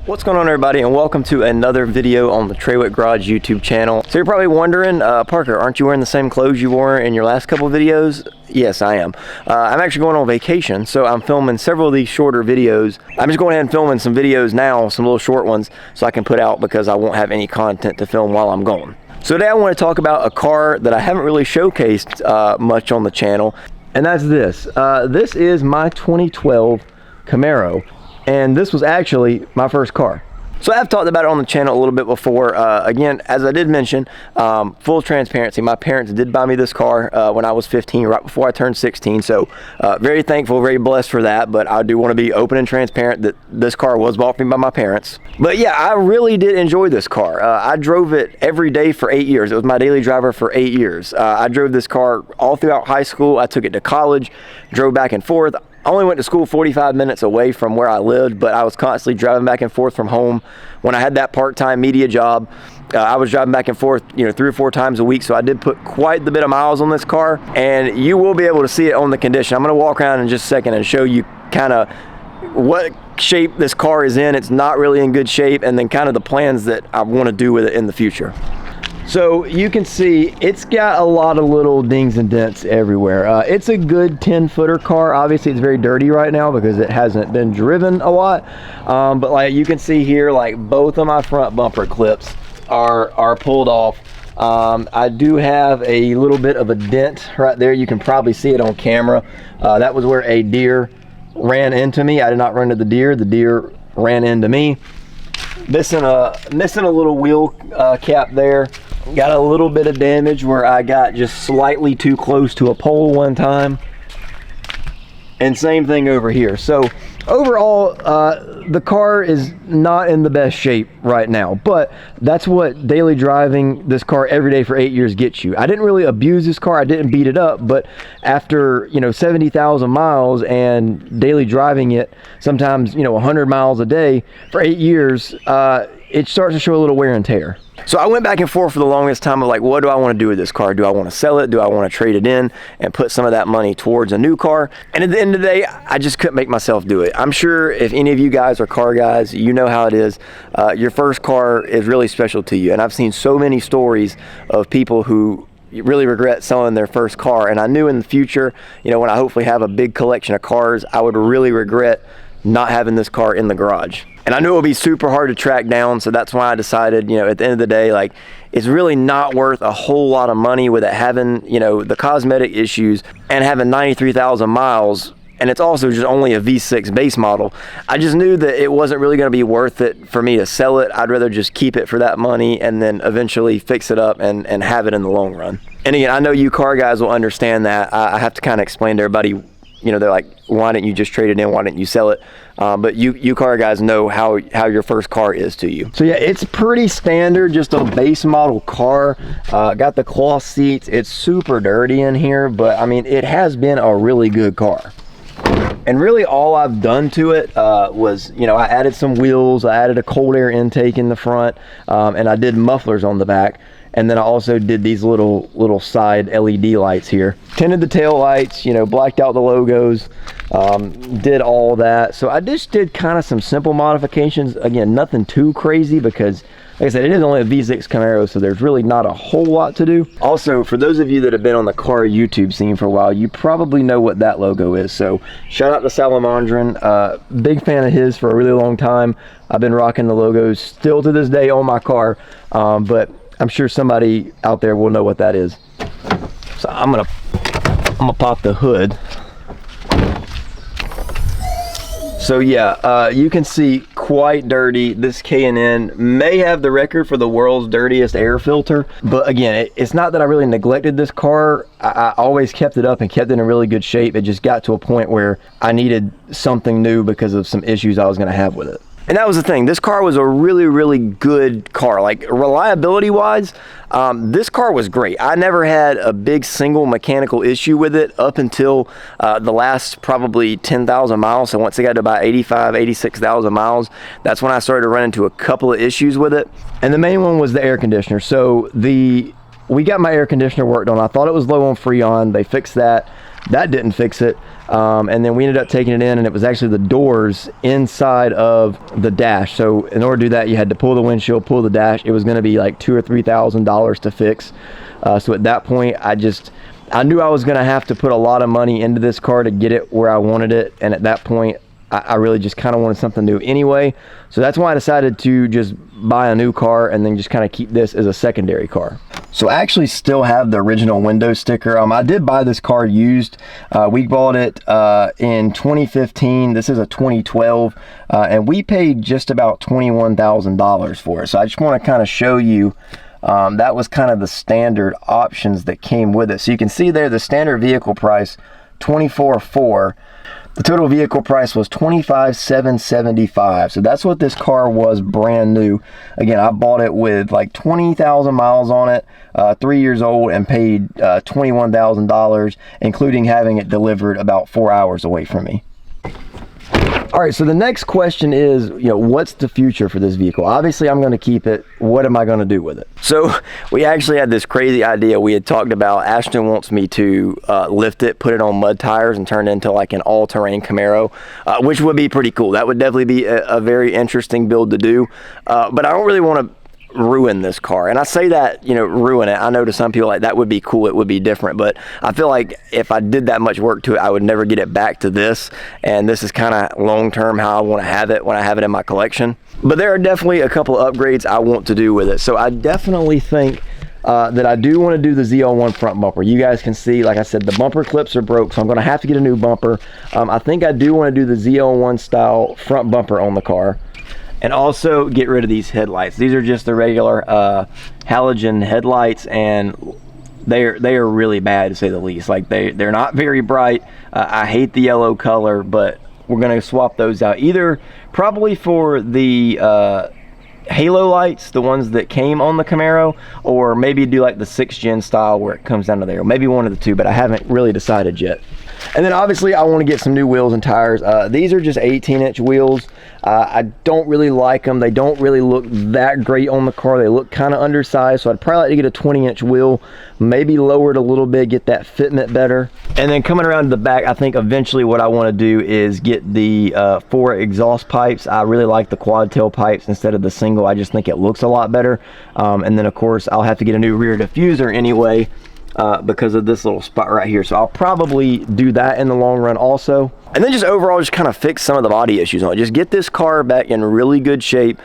What's going on, everybody, and welcome to another video on the Trawick Garage YouTube channel. So you're probably wondering, Parker, aren't you wearing the same clothes you wore in your last couple of videos? Yes, I am. I'm actually going on vacation, so I'm filming several of these shorter videos. I'm just going ahead and filming some videos now, some little short ones, so I can put out because I won't have any content to film while I'm gone. So today I want to talk about a car that I haven't really showcased much on the channel, and that's this. This is my 2012 Camaro. And this was actually my first car. So I've talked about it on the channel a little bit before. Again, as I did mention, full transparency, my parents did buy me this car when I was 15, right before I turned 16. So very thankful, very blessed for that. But I do want to be open and transparent that this car was bought for me by my parents. But yeah, I really did enjoy this car. I drove it every day for 8 years. It was my daily driver for 8 years. I drove this car all throughout high school. I took it to college, drove back and forth. I only went to school 45 minutes away from where I lived, but I was constantly driving back and forth from home. When I had that part-time media job, I was driving back and forth, 3 or 4 times a week, so I did put quite the bit of miles on this car, and you will be able to see it on the condition. I'm going to walk around in just a second and show you kind of what shape this car is in. It's not really in good shape, and then kind of the plans that I want to do with it in the future. So you can see it's got a lot of little dings and dents everywhere. It's a good 10-footer car. Obviously it's very dirty right now because it hasn't been driven a lot. But like you can see here, like both of my front bumper clips are pulled off. I do have a little bit of a dent right there. You can probably see it on camera. That was where a deer ran into me. I did not run into the deer ran into me. Missing a little wheel cap there. Got a little bit of damage where I got just slightly too close to a pole one time. And same thing over here. So overall, the car is not in the best shape right now, but that's what daily driving this car every day for 8 years gets you. I didn't really abuse this car. I didn't beat it up, but after 70,000 miles and daily driving it, sometimes 100 miles a day for 8 years, it starts to show a little wear and tear. So I went back and forth for the longest time of like, what do I want to do with this car? Do I want to sell it? Do I want to trade it in and put some of that money towards a new car? And at the end of the day, I just couldn't make myself do it. I'm sure if any of you guys are car guys, you know how it is. Your first car is really special to you. And I've seen so many stories of people who really regret selling their first car. And I knew in the future, when I hopefully have a big collection of cars, I would really regret not having this car in the garage. And I knew it would be super hard to track down, so that's why I decided, at the end of the day, like, it's really not worth a whole lot of money with it having, the cosmetic issues and having 93,000 miles, and it's also just only a V6 base model. I just knew that it wasn't really going to be worth it for me to sell it. I'd rather just keep it for that money and then eventually fix it up and have it in the long run. And again, I know you car guys will understand that. I have to kind of explain to everybody, they're like, why didn't you just trade it in? Why didn't you sell it? But you car guys know how your first car is to you. So yeah, it's pretty standard, just a base model car. Got the cloth seats. It's super dirty in here, but I mean, it has been a really good car. And really all I've done to it was, I added some wheels, I added a cold air intake in the front, and I did mufflers on the back. And then I also did these little side LED lights here. Tinted the tail lights, blacked out the logos, did all that. So I just did kind of some simple modifications. Again, nothing too crazy because, like I said, it is only a V6 Camaro, so there's really not a whole lot to do. Also, for those of you that have been on the car YouTube scene for a while, you probably know what that logo is. So shout out to Salamandrin, big fan of his for a really long time. I've been rocking the logos still to this day on my car, but I'm sure somebody out there will know what that is. So I'm gonna pop the hood. So yeah, you can see quite dirty. This K&N may have the record for the world's dirtiest air filter, but again, it's not that I really neglected this car. I always kept it up and kept it in really good shape. It just got to a point where I needed something new because of some issues I was gonna have with it. And that was the thing. This car was a really good car. Like, reliability wise, this car was great. I never had a big single mechanical issue with it up until the last probably 10,000 miles. So once it got to about 86,000 miles, that's when I started to run into a couple of issues with it. And the main one was the air conditioner. So we got my air conditioner worked on. I thought it was low on Freon. They fixed that. That didn't fix it. And then we ended up taking it in, and it was actually the doors inside of the dash. So in order to do that, you had to pull the windshield, pull the dash. It was going to be like $2,000 or $3,000 to fix. So at that point, I knew I was going to have to put a lot of money into this car to get it where I wanted it. And at that point, I really just kind of wanted something new anyway. So that's why I decided to just buy a new car and then just kind of keep this as a secondary car. So I actually still have the original window sticker. I did buy this car used. We bought it in 2015. This is a 2012. And we paid just about $21,000 for it. So I just want to kind of show you that was kind of the standard options that came with it. So you can see there the standard vehicle price, $24,400. The total vehicle price was $25,775. So that's what this car was brand new. Again, I bought it with like 20,000 miles on it, 3 years old, and paid $21,000, including having it delivered about 4 hours away from me. All right, so the next question is, what's the future for this vehicle? Obviously, I'm going to keep it. What am I going to do with it? So we actually had this crazy idea. We had talked about, Ashton wants me to lift it, put it on mud tires, and turn it into like an all-terrain Camaro, which would be pretty cool. That would definitely be a very interesting build to do. But I don't really want to ruin this car. And I say that, ruin it. I know to some people like that would be cool, it would be different, but I feel like if I did that much work to it, I would never get it back to this. And this is kind of long-term how I want to have it when I have it in my collection. But there are definitely a couple of upgrades I want to do with it. So I definitely think that I do want to do the ZL1 front bumper. You guys can see, like I said, the bumper clips are broke, so I'm going to have to get a new bumper. I think I do want to do the ZL1 style front bumper on the car. And also get rid of these headlights. These are just the regular halogen headlights, and they are really bad, to say the least. Like they're not very bright. I hate the yellow color, but we're gonna swap those out. Either probably for the halo lights, the ones that came on the Camaro, or maybe do like the 6th gen style where it comes down to there. Maybe one of the two, but I haven't really decided yet. And then obviously I want to get some new wheels and tires. These are just 18-inch wheels. I don't really like them. They don't really look that great on the car. They look kind of undersized, so I'd probably like to get a 20-inch wheel, maybe lower it a little bit, get that fitment better. And then coming around to the back, I think eventually what I want to do is get the 4 exhaust pipes. I really like the quad tail pipes instead of the single. I just think it looks a lot better. And then of course I'll have to get a new rear diffuser anyway, because of this little spot right here. So I'll probably do that in the long run also. And then just overall just kind of fix some of the body issues on it. Just get this car back in really good shape,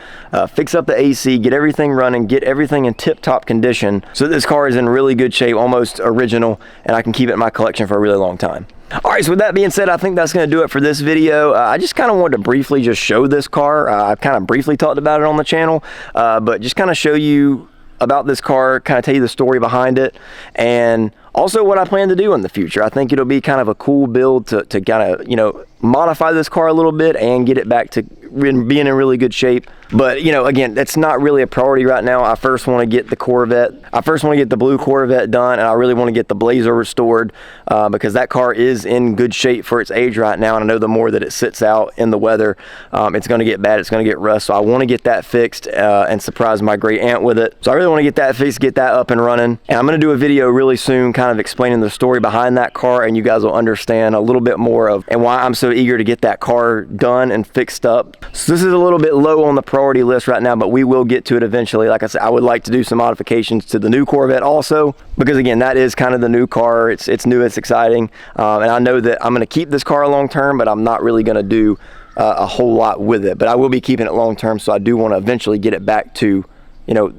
fix up the AC, get everything running, get everything in tip-top condition so that this car is in really good shape, almost original, and I can keep it in my collection for a really long time. All right, so with that being said, I think that's going to do it for this video. I just kind of wanted to briefly just show this car. I've kind of briefly talked about it on the channel, but just kind of show you about this car, kind of tell you the story behind it, and also what I plan to do in the future. I think it'll be kind of a cool build to kind of, modify this car a little bit and get it back to being in really good shape. But, again, that's not really a priority right now. I first want to get the Corvette. I first want to get the blue Corvette done, and I really want to get the Blazer restored because that car is in good shape for its age right now. And I know the more that it sits out in the weather, it's going to get bad. It's going to get rust. So I want to get that fixed and surprise my great aunt with it. So I really want to get that fixed, get that up and running. And I'm going to do a video really soon kind of explaining the story behind that car, and you guys will understand a little bit more of and why I'm so eager to get that car done and fixed up. So this is a little bit low on the priority list right now, but we will get to it eventually. Like I said, I would like to do some modifications to the new Corvette also, because again, that is kind of the new car. It's new, it's exciting, and I know that I'm going to keep this car long term, but I'm not really going to do a whole lot with it. But I will be keeping it long term, so I do want to eventually get it back to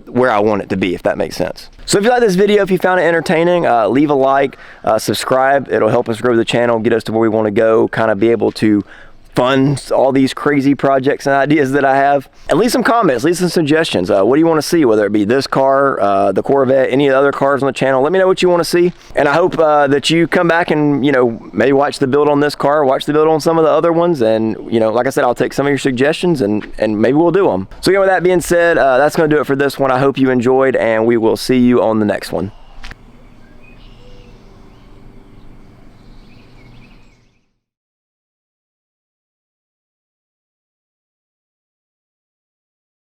where I want it to be, if that makes sense. So if you like this video, if you found it entertaining, leave a like, subscribe. It'll help us grow the channel, get us to where we want to go, kind of be able to fund all these crazy projects and ideas that I have. And leave some comments, leave some suggestions. What do you want to see, whether it be this car, the Corvette, any of the other cars on the channel? Let me know what you want to see. And I hope that you come back and, maybe watch the build on this car, watch the build on some of the other ones. And, like I said, I'll take some of your suggestions and maybe we'll do them. So again, with that being said, that's going to do it for this one. I hope you enjoyed, and we will see you on the next one.